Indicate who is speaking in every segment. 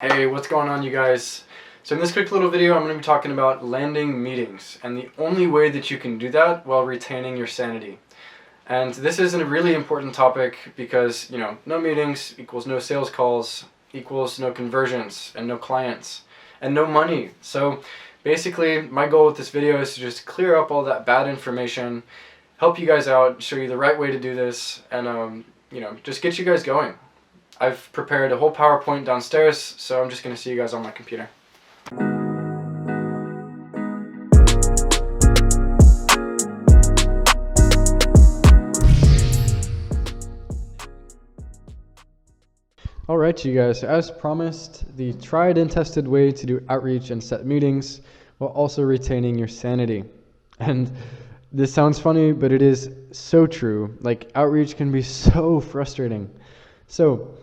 Speaker 1: Hey, what's going on, you guys? So in this quick little video, I'm going to be talking about landing meetings and the only way that you can do that while retaining your sanity. And this is a really important topic because, no meetings equals no sales calls equals no conversions and no clients and no money. So basically, my goal with this video is to just clear up all that bad information, help you guys out, show you the right way to do this, and just get you guys going. I've prepared a whole PowerPoint downstairs, so I'm just going to see you guys on my computer. Alright, you guys, as promised, the tried and tested way to do outreach and set meetings while also retaining your sanity. And this sounds funny, but it is so true. Like, outreach can be so frustrating. So,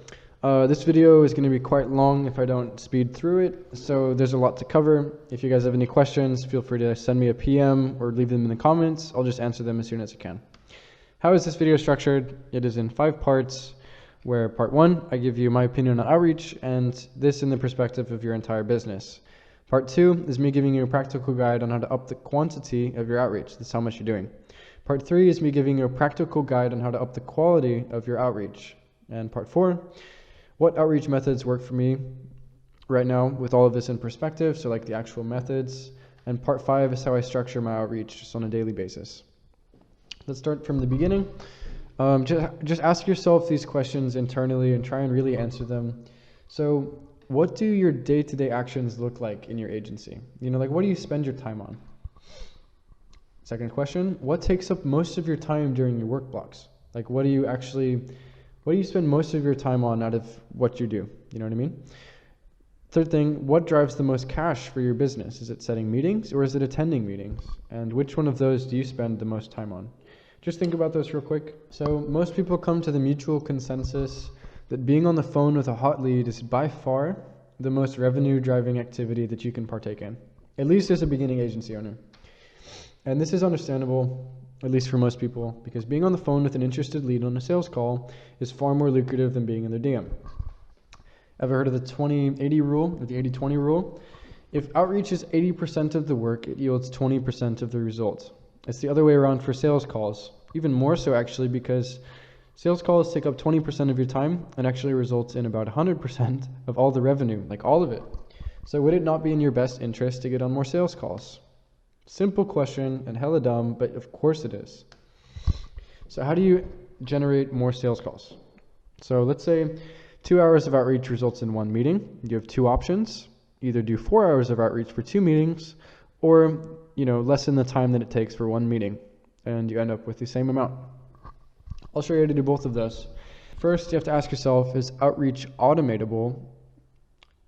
Speaker 1: this video is going to be quite long if I don't speed through it, so there's a lot to cover. If you guys have any questions, feel free to send me a PM or leave them in the comments. I'll just answer them as soon as I can. How is this video structured? It is in 5 parts, where part 1, I give you my opinion on outreach, and this in the perspective of your entire business. Part 2 is me giving you a practical guide on how to up the quantity of your outreach. That's how much you're doing. Part 3 is me giving you a practical guide on how to up the quality of your outreach. And part 4, what outreach methods work for me right now with all of this in perspective, so like the actual methods. And part 5 is how I structure my outreach just on a daily basis. Let's start from the beginning. Just ask yourself these questions internally and try and really answer them. So what do your day-to-day actions look like in your agency? What do you spend your time on? Second question, what takes up most of your time during your work blocks? Like, what do you spend most of your time on out of what you do? You know what I mean? Third thing, what drives the most cash for your business? Is it setting meetings or is it attending meetings? And which one of those do you spend the most time on? Just think about those real quick. So most people come to the mutual consensus that being on the phone with a hot lead is by far the most revenue driving activity that you can partake in, at least as a beginning agency owner. And this is understandable, at least for most people, because being on the phone with an interested lead on a sales call is far more lucrative than being in their DM. Ever heard of the 20-80 rule, or the 80-20 rule? If outreach is 80% of the work, it yields 20% of the results. It's the other way around for sales calls, even more so actually, because sales calls take up 20% of your time and actually results in about 100% of all the revenue, like all of it. So would it not be in your best interest to get on more sales calls? Simple question and hella dumb, but of course it is. So how do you generate more sales calls? So let's say 2 hours of outreach results in 1 meeting. You have 2 options. Either do 4 hours of outreach for 2 meetings, or lessen the time that it takes for 1 meeting, and you end up with the same amount. I'll show you how to do both of those. First, you have to ask yourself, is outreach automatable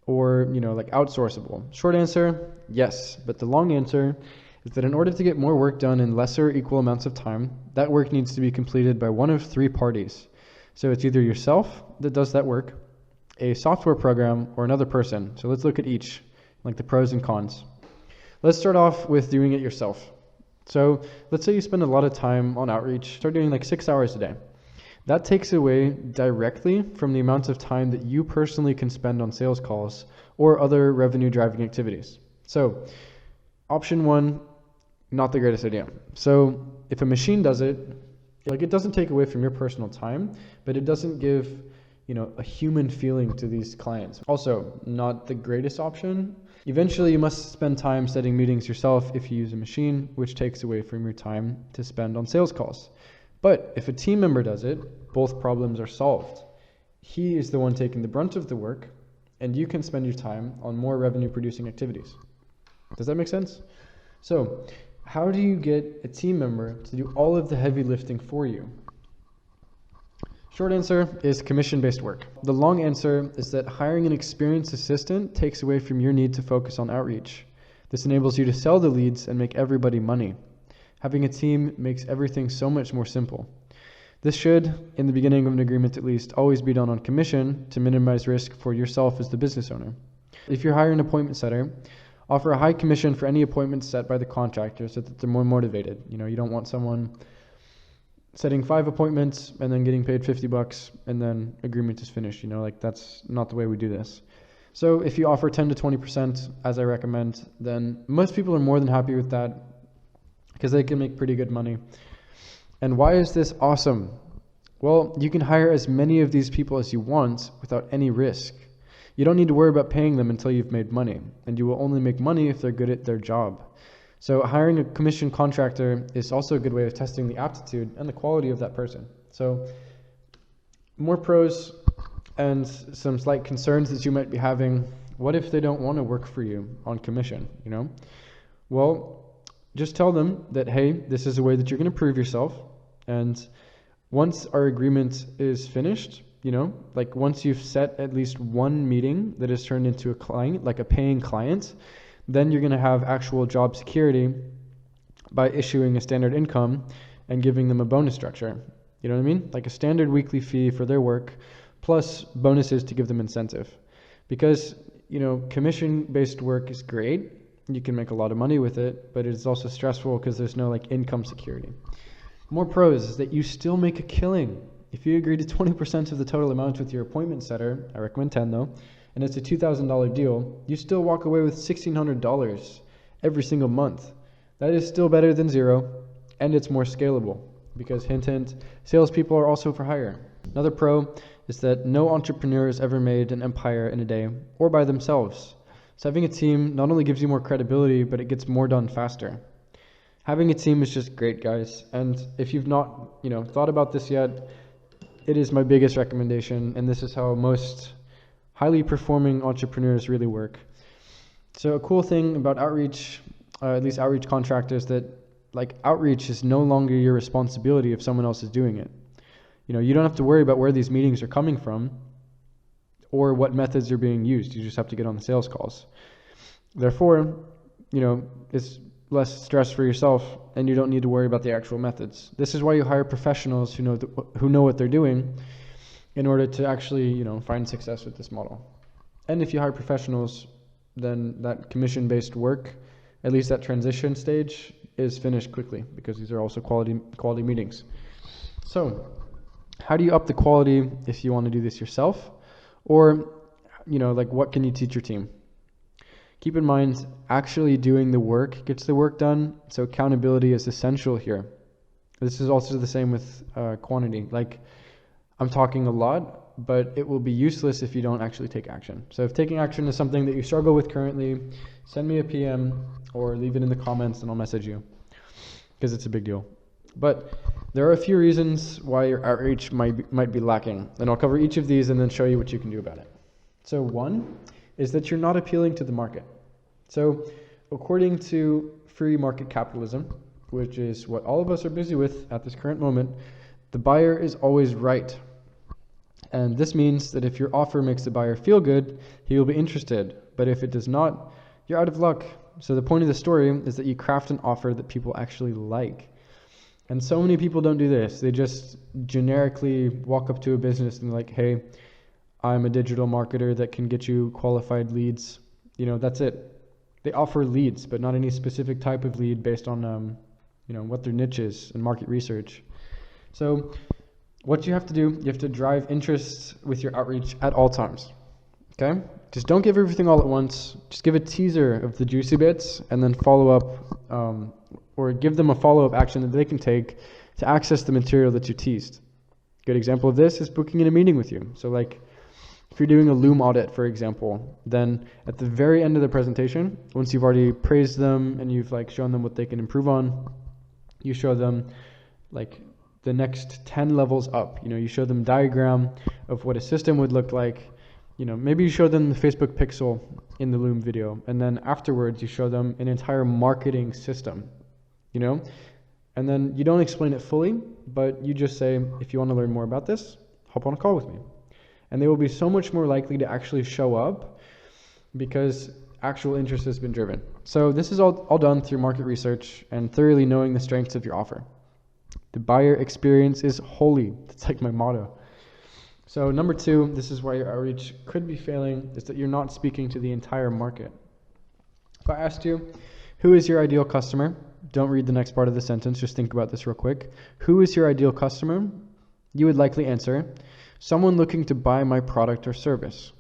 Speaker 1: or outsourceable? Short answer, yes, but the long answer is that in order to get more work done in lesser equal amounts of time, that work needs to be completed by one of 3 parties. So it's either yourself that does that work, a software program, or another person. So let's look at each, like the pros and cons. Let's start off with doing it yourself. So let's say you spend a lot of time on outreach, start doing like 6 hours a day. That takes away directly from the amount of time that you personally can spend on sales calls or other revenue driving activities. So option 1, not the greatest idea. So if a machine does it, it doesn't take away from your personal time, but it doesn't give a human feeling to these clients. Also, not the greatest option. Eventually, you must spend time setting meetings yourself if you use a machine, which takes away from your time to spend on sales calls. But if a team member does it, both problems are solved. He is the one taking the brunt of the work, and you can spend your time on more revenue producing activities. Does that make sense? So, how do you get a team member to do all of the heavy lifting for you? Short answer is commission-based work. The long answer is that hiring an experienced assistant takes away from your need to focus on outreach. This enables you to sell the leads and make everybody money. Having a team makes everything so much more simple. This should, in the beginning of an agreement at least, always be done on commission to minimize risk for yourself as the business owner. If you're hiring an appointment setter, offer a high commission for any appointments set by the contractor so that they're more motivated. You don't want someone setting 5 appointments and then getting paid $50 and then agreement is finished. That's not the way we do this. So if you offer 10 to 20%, as I recommend, then most people are more than happy with that because they can make pretty good money. And why is this awesome? Well, you can hire as many of these people as you want without any risk. You don't need to worry about paying them until you've made money, and you will only make money if they're good at their job. So hiring a commission contractor is also a good way of testing the aptitude and the quality of that person. So more pros and some slight concerns that you might be having. What if they don't want to work for you on commission, you know? Well, just tell them that, hey, this is a way that you're going to prove yourself. And once our agreement is finished, you know, like once you've set at least one meeting that is turned into a client, like a paying client, then you're going to have actual job security by issuing a standard income and giving them a bonus structure. You know what I mean? Like a standard weekly fee for their work plus bonuses to give them incentive. Because, you know, commission-based work is great. You can make a lot of money with it, but it's also stressful because there's no like income security. More pros is that you still make a killing. If you agree to 20% of the total amount with your appointment setter, I recommend 10 though, and it's a $2,000 deal, you still walk away with $1,600 every single month. That is still better than zero, and it's more scalable because hint, hint, salespeople are also for hire. Another pro is that no entrepreneur has ever made an empire in a day or by themselves. So having a team not only gives you more credibility, but it gets more done faster. Having a team is just great, guys. And if you've not, you know, thought about this yet, it is my biggest recommendation. And this is how most highly performing entrepreneurs really work. So a cool thing about outreach, at least outreach contractors, that like outreach is no longer your responsibility if someone else is doing it. You know, you don't have to worry about where these meetings are coming from or what methods are being used. You just have to get on the sales calls. Therefore, you know, it's less stress for yourself and you don't need to worry about the actual methods. This is why you hire professionals who know what they're doing in order to actually, you know, find success with this model. And if you hire professionals, then that commission-based work, at least that transition stage, is finished quickly because these are also quality meetings. So how do you up the quality if you want to do this yourself? Or, you know, like what can you teach your team? Keep in mind, actually doing the work gets the work done, so accountability is essential here. This is also the same with quantity. Like, I'm talking a lot, but it will be useless if you don't actually take action. So if taking action is something that you struggle with currently, send me a PM or leave it in the comments and I'll message you, because it's a big deal. But there are a few reasons why your outreach might be lacking, and I'll cover each of these and then show you what you can do about it. So one is that you're not appealing to the market. So according to free market capitalism, which is what all of us are busy with at this current moment, the buyer is always right. And this means that if your offer makes the buyer feel good, he will be interested. But if it does not, you're out of luck. So the point of the story is that you craft an offer that people actually like. And so many people don't do this. They just generically walk up to a business and like, hey, I'm a digital marketer that can get you qualified leads. You know, that's it. They offer leads, but not any specific type of lead based on, you know, what their niche is and market research. So what you have to do, you have to drive interest with your outreach at all times. Okay? Just don't give everything all at once. Just give a teaser of the juicy bits and then follow up, or give them a follow-up action that they can take to access the material that you teased. Good example of this is booking in a meeting with you. So like, if you're doing a Loom audit, for example, then at the very end of the presentation, once you've already praised them and you've like shown them what they can improve on, you show them like the next 10 levels up. You know, you show them a diagram of what a system would look like. You know, maybe you show them the Facebook pixel in the Loom video, and then afterwards you show them an entire marketing system, you know, and then you don't explain it fully, but you just say, if you want to learn more about this, hop on a call with me. And they will be so much more likely to actually show up because actual interest has been driven. So this is all done through market research and thoroughly knowing the strengths of your offer. The buyer experience is holy. That's like my motto. So number two, this is why your outreach could be failing, is that you're not speaking to the entire market. If I asked you, who is your ideal customer? Don't read the next part of the sentence, just think about this real quick. Who is your ideal customer? You would likely answer, someone looking to buy my product or service.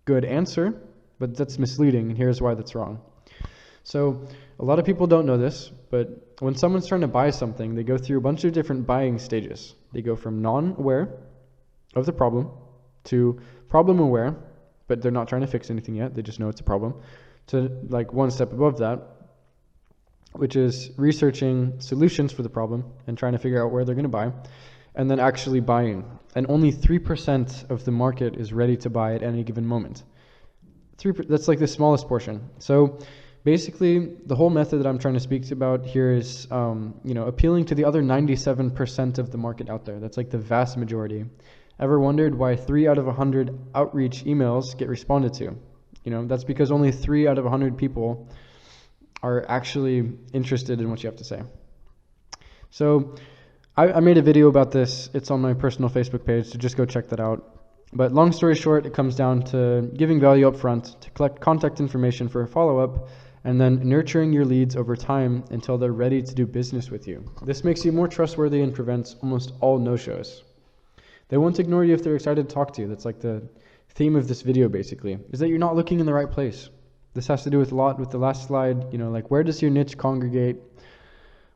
Speaker 1: Good answer, but that's misleading, and here's why that's wrong. So a lot of people don't know this, but when someone's trying to buy something, they go through a bunch of different buying stages. They go from non-aware of the problem to problem aware, but they're not trying to fix anything yet. They just know it's a problem, to like one step above that, which is researching solutions for the problem and trying to figure out where they're going to buy, and then actually buying. And only 3% of the market is ready to buy at any given moment. That's like the smallest portion. So basically, the whole method that I'm trying to speak about here is, appealing to the other 97% of the market out there. That's like the vast majority. Ever wondered why 3 out of 100 outreach emails get responded to? That's because only 3 out of 100 people are actually interested in what you have to say. So I made a video about this. It's on my personal Facebook page, so just go check that out. But long story short, it comes down to giving value up front, to collect contact information for a follow-up, and then nurturing your leads over time until they're ready to do business with you. This makes you more trustworthy and prevents almost all no-shows. They won't ignore you if they're excited to talk to you. That's like the theme of this video, basically, is that you're not looking in the right place. This has to do with a lot with the last slide, like where does your niche congregate?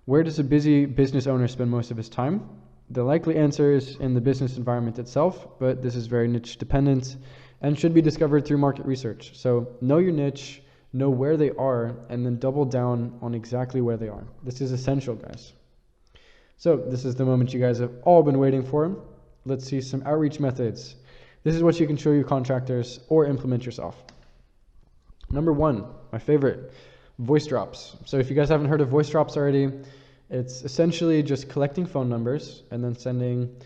Speaker 1: Where does a busy business owner spend most of his time? The likely answer is in the business environment itself, but this is very niche dependent and should be discovered through market research. So know your niche, know where they are, and then double down on exactly where they are. This is essential, guys. So this is the moment you guys have all been waiting for. Let's see some outreach methods. This is what you can show your contractors or implement yourself. Number 1, my favorite, voice drops. So if you guys haven't heard of voice drops already, it's essentially just collecting phone numbers and then sending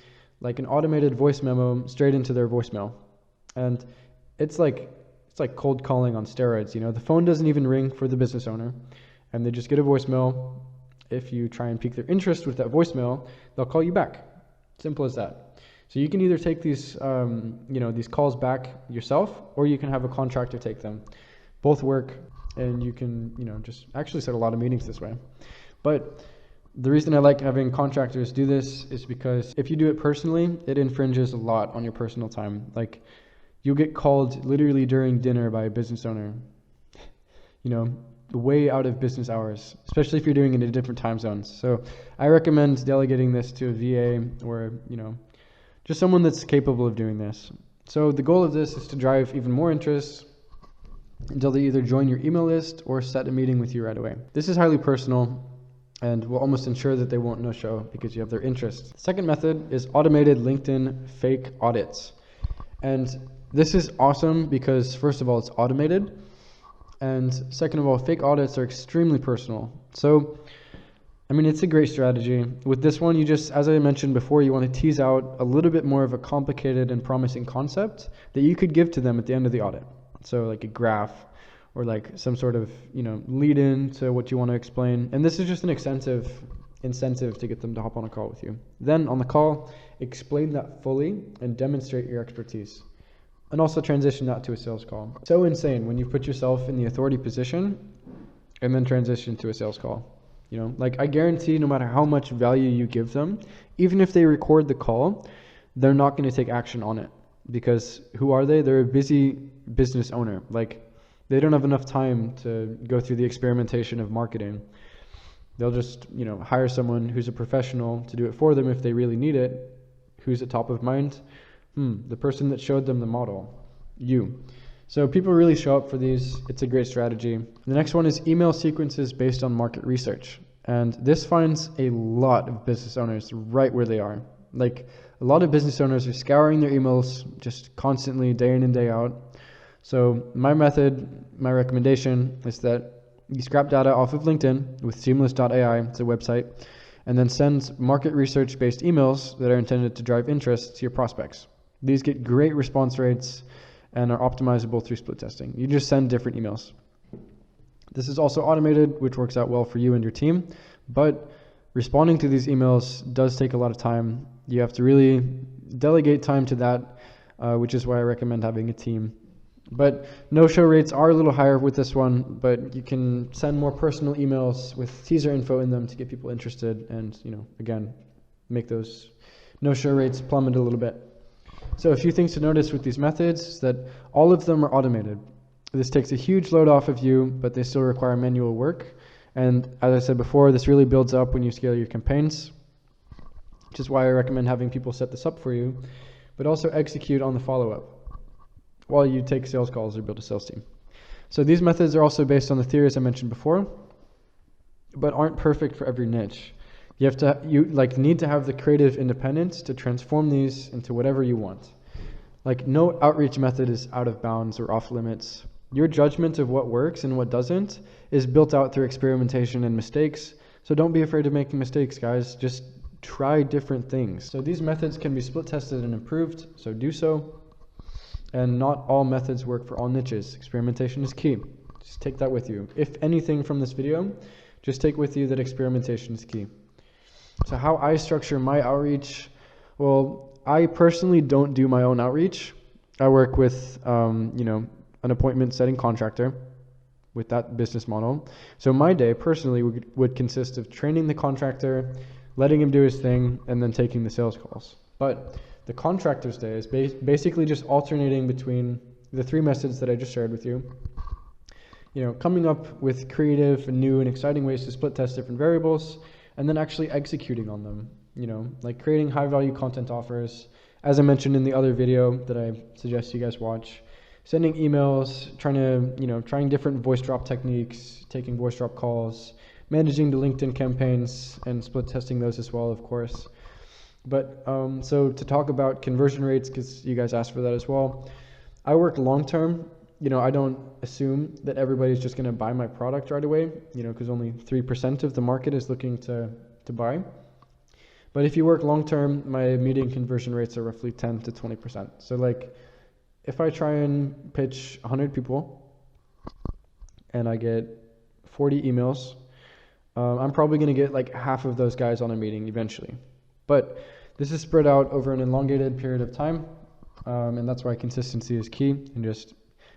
Speaker 1: like an automated voice memo straight into their voicemail. And it's like cold calling on steroids. The phone doesn't even ring for the business owner, and they just get a voicemail. If you try and pique their interest with that voicemail, they'll call you back. Simple as that. So you can either take these these calls back yourself, or you can have a contractor take them. Both work, and you can just actually set a lot of meetings this way. But the reason I like having contractors do this is because if you do it personally, it infringes a lot on your personal time. Like, you'll get called literally during dinner by a business owner, way out of business hours, especially if you're doing it in different time zones. So I recommend delegating this to a VA or, just someone that's capable of doing this. So the goal of this is to drive even more interest until they either join your email list or set a meeting with you right away. This is highly personal and will almost ensure that they won't no-show because you have their interest. The second method is automated LinkedIn fake audits. And this is awesome because, first of all, it's automated. And second of all, fake audits are extremely personal. So, it's a great strategy. With this one, you just, as I mentioned before, you want to tease out a little bit more of a complicated and promising concept that you could give to them at the end of the audit. So like a graph, or like some sort of, lead in to what you want to explain. And this is just an incentive to get them to hop on a call with you. Then on the call, explain that fully and demonstrate your expertise. And also transition that to a sales call. So insane when you put yourself in the authority position and then transition to a sales call. I guarantee no matter how much value you give them, even if they record the call, they're not going to take action on it. Because who are they? They're a busy business owner. They don't have enough time to go through the experimentation of marketing. They'll just, hire someone who's a professional to do it for them if they really need it. Who's at top of mind? The person that showed them the model, you. So people really show up for these. It's a great strategy. The next one is email sequences based on market research. And this finds a lot of business owners right where they are. A lot of business owners are scouring their emails just constantly, day in and day out. So my recommendation is that you scrap data off of LinkedIn with seamless.ai, it's a website, and then send market research based emails that are intended to drive interest to your prospects. These get great response rates and are optimizable through split testing. You just send different emails. This is also automated, which works out well for you and your team, but responding to these emails does take a lot of time. You have to really delegate time to that, which is why I recommend having a team. But no-show rates are a little higher with this one, but you can send more personal emails with teaser info in them to get people interested and, again, make those no-show rates plummet a little bit. So a few things to notice with these methods is that all of them are automated. This takes a huge load off of you, but they still require manual work. And as I said before, this really builds up when you scale your campaigns, which is why I recommend having people set this up for you, but also execute on the follow-up while you take sales calls or build a sales team. So these methods are also based on the theories I mentioned before, but aren't perfect for every niche. You need to have the creative independence to transform these into whatever you want. Like, no outreach method is out of bounds or off limits. Your judgment of what works and what doesn't is built out through experimentation and mistakes. So don't be afraid of making mistakes, guys. Just try different things. So these methods can be split tested and improved, so do so. And not all methods work for all niches. Experimentation is key. Just take that with you. If anything from this video, just take with you that experimentation is key. So how I structure my outreach, well, I personally don't do my own outreach. I work with, an appointment setting contractor with that business model. So my day personally would consist of training the contractor, letting him do his thing, and then taking the sales calls. But the contractor's day is basically just alternating between the three methods that I just shared with you. Coming up with creative and new and exciting ways to split test different variables, and then actually executing on them. Like creating high value content offers, as I mentioned in the other video that I suggest you guys watch. Sending emails, trying different voice drop techniques, taking voice drop calls, managing the LinkedIn campaigns, and split testing those as well, of course. But so to talk about conversion rates, because you guys asked for that as well, I work long term. I don't assume that everybody's just going to buy my product right away, because only 3% of the market is looking to buy. But if you work long term, my median conversion rates are roughly 10 to 20%. So like, if I try and pitch 100 people and I get 40 emails, I'm probably going to get like half of those guys on a meeting eventually. But this is spread out over an elongated period of time, and that's why consistency is key, and just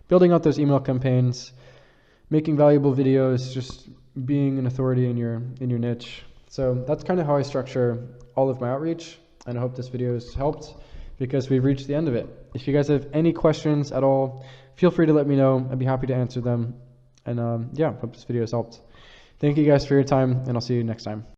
Speaker 1: building out those email campaigns, making valuable videos, just being an authority in your niche. So that's kind of how I structure all of my outreach, and I hope this video has helped, because we've reached the end of it. If you guys have any questions at all, feel free to let me know. I'd be happy to answer them. And hope this video has helped. Thank you guys for your time, and I'll see you next time.